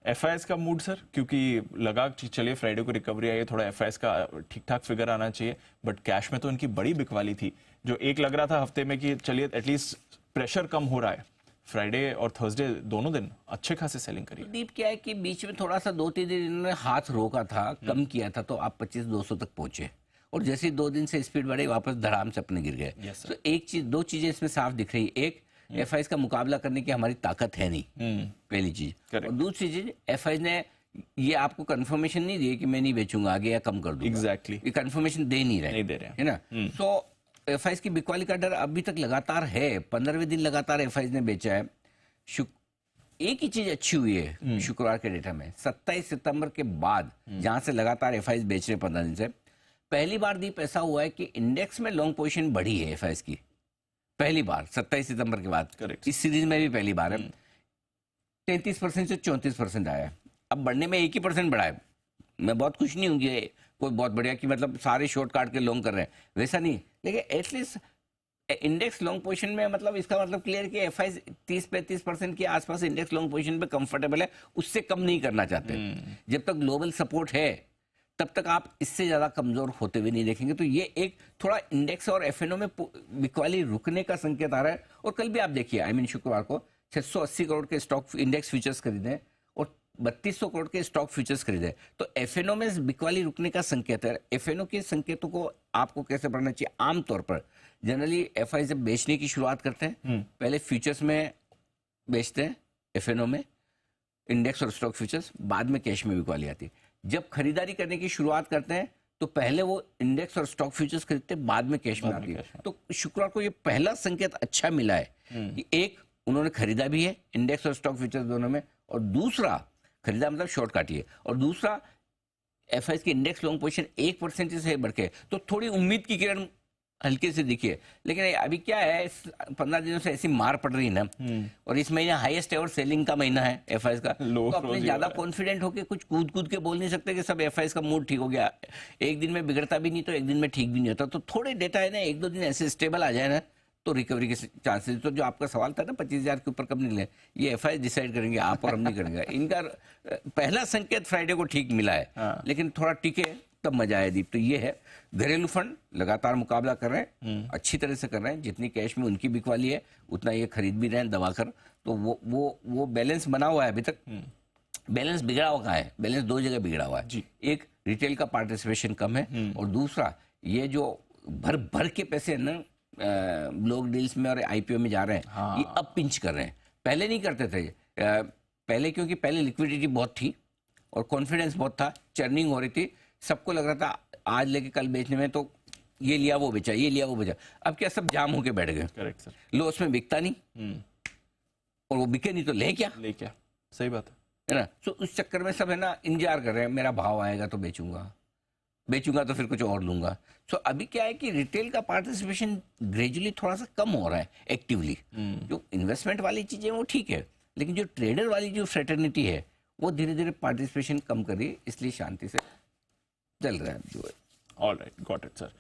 FIS का mood sir, क्योंकि लगा कि चलिए फ्राइडे को रिकवरी आई है, थोड़ा एफआईएस का ठीक ठाक फिगर आना चाहिए, बट कैश में तो इनकी बड़ी बिकवाली थी। जो एक लग रहा था हफ्ते में कि चलिए एटलीस्ट प्रेशर कम हो रहा है, फ्राइडे और थर्सडे दोनों दिन अच्छे खासे सेलिंग करी। दीप क्या है कि बीच में थोड़ा सा 2-3 दिन इन्होंने हाथ रोका था, कम किया था, तो आप 25-200 तक पहुंचे, और जैसे 2 दिन से स्पीड बढ़ी वापस धड़ाम से अपने गिर गए। Yes, तो एक चीज, 2 चीजें इसमें साफ दिख रही। एक, एफआईएस का मुकाबला करने की हमारी ताकत है नहीं, पहली चीज। और दूसरी चीज, एफआईएस ने ये आपको कंफर्मेशन नहीं दी कि मैं नहीं बेचूंगा आगे या कम कर दूंगा। एग्जैक्टली, ये कंफर्मेशन दे नहीं रहे, है ना। तो एफआईएस की बिकवाली का डर अभी तक लगातार है, 15वें दिन लगातार एफआईएस ने बेचा है। एक ही चीज अच्छी हुई है शुक्रवार के डेटा में, 27 सितंबर के बाद जहां से लगातार एफआईएस बेच रहे 15 दिन से, पहली बार दीप ऐसा हुआ है कि इंडेक्स में लॉन्ग पोजीशन बढ़ी है एफआईएस की, पहली बार 27 सितंबर के बाद। करेक्ट, इस सीरीज में भी पहली बार है। 33% से 34% आया है। अब बढ़ने में 1% बढ़ा है। मैं बहुत खुश नहीं हूँ कि कोई बहुत बढ़िया कि मतलब सारे शॉर्ट काट के लॉन्ग कर रहे हैं, वैसा नहीं, लेकिन एटलीस्ट इंडेक्स लॉन्ग पोजीशन में, मतलब इसका मतलब क्लियर कि एफआईएस 30-35% के आसपास इंडेक्स लॉन्ग पोजीशन पे कंफर्टेबल है, उससे कम नहीं करना चाहते। जब तक ग्लोबल सपोर्ट है तब तक आप इससे ज्यादा कमजोर होते हुए नहीं देखेंगे। तो ये एक थोड़ा इंडेक्स और एफएनओ में बिकवाली रुकने का संकेत आ रहा है। और कल भी आप देखिए, शुक्रवार को 680 करोड़ के स्टॉक इंडेक्स फ्यूचर्स खरीदे और 3200 करोड़ के स्टॉक फ्यूचर्स खरीदे। तो एफएनओ में बिकवाली रुकने का संकेत है। एफएनओ के संकेतों को आपको कैसे पढ़ना चाहिए? आमतौर पर जनरली एफआई जब बेचने की शुरुआत करते हैं, पहले फ्यूचर्स में बेचते हैं, एफएनओ में इंडेक्स और स्टॉक फ्यूचर्स, बाद में कैश में बिकवाली आती है। जब खरीदारी करने की शुरुआत करते हैं तो पहले वो इंडेक्स और स्टॉक फ्यूचर्स खरीदते हैं, बाद में कैश में आती है। तो शुक्रवार को ये पहला संकेत अच्छा मिला है कि एक, उन्होंने खरीदा भी है इंडेक्स और स्टॉक फ्यूचर्स दोनों में, और दूसरा, खरीदा मतलब शॉर्ट काटी है, और दूसरा एफआईएस की इंडेक्स लॉन्ग पोजीशन 1% से बढ़ के, तो थोड़ी उम्मीद की किरण हल्के से दिखी है। लेकिन अभी क्या है, 15 दिनों से ऐसी मार पड़ रही है ना, और इस महीना हाईएस्ट एवर सेलिंग का महीना है एफआईएस का, तो अपने ज्यादा कॉन्फिडेंट होके कुछ कूद के बोल नहीं सकते कि सब एफआईएस का मूड ठीक हो गया। एक दिन में बिगड़ता भी नहीं तो एक दिन में ठीक भी नहीं होता। तो थोड़े डेटा है ना, 1-2 दिन ऐसे स्टेबल आ जाए ना, तो रिकवरी के चांसेस। तो जो आपका सवाल था ना 25,000 के ऊपर कब निकले, ये एफआईएस डिसाइड करेंगे, आप और हम नहीं करेंगे। इनका पहला संकेत फ्राइडे को ठीक मिला है, लेकिन थोड़ा टिके तब मजा आया दीप। तो ये है, घरेलू फंड लगातार मुकाबला कर रहे हैं, अच्छी तरह से कर रहे हैं। जितनी कैश में उनकी बिकवाली है उतना ये खरीद भी रहे हैं दबाकर। तो वो बैलेंस बना हुआ है। अभी तक बैलेंस बिगड़ा हुआ है, बैलेंस 2 जगह बिगड़ा हुआ है। एक, रिटेल का पार्टिसिपेशन कम है, और दूसरा ये जो भर के पैसे ना लोग डील्स में और आईपीओ में जा रहे हैं, ये अब पिंच कर रहे हैं, पहले नहीं करते थे। पहले क्योंकि पहले लिक्विडिटी बहुत थी और कॉन्फिडेंस बहुत था, चर्निंग हो रही थी, सबको लग रहा था आज लेके कल बेचने में, तो ये लिया वो बेचा, ये लिया वो बेचा। अब क्या, सब जाम होके बैठ गए। करेक्ट सर, लो उसमें बिकता नहीं, और वो बिके नहीं तो ले क्या, सही बात है ना। तो उस चक्कर में सब है ना इंतजार कर रहे हैं, मेरा भाव आएगा तो बेचूंगा तो फिर कुछ और लूंगा। सो अभी क्या है कि रिटेल का पार्टिसिपेशन ग्रेजुअली थोड़ा सा कम हो रहा है एक्टिवली। जो इन्वेस्टमेंट वाली चीजें वो ठीक है, लेकिन जो ट्रेडर वाली जो फ्रेटर्निटी है वो धीरे धीरे पार्टिसिपेशन कम कर रही है, इसलिए शांति से चल रहा है जो है। Alright, got it sir.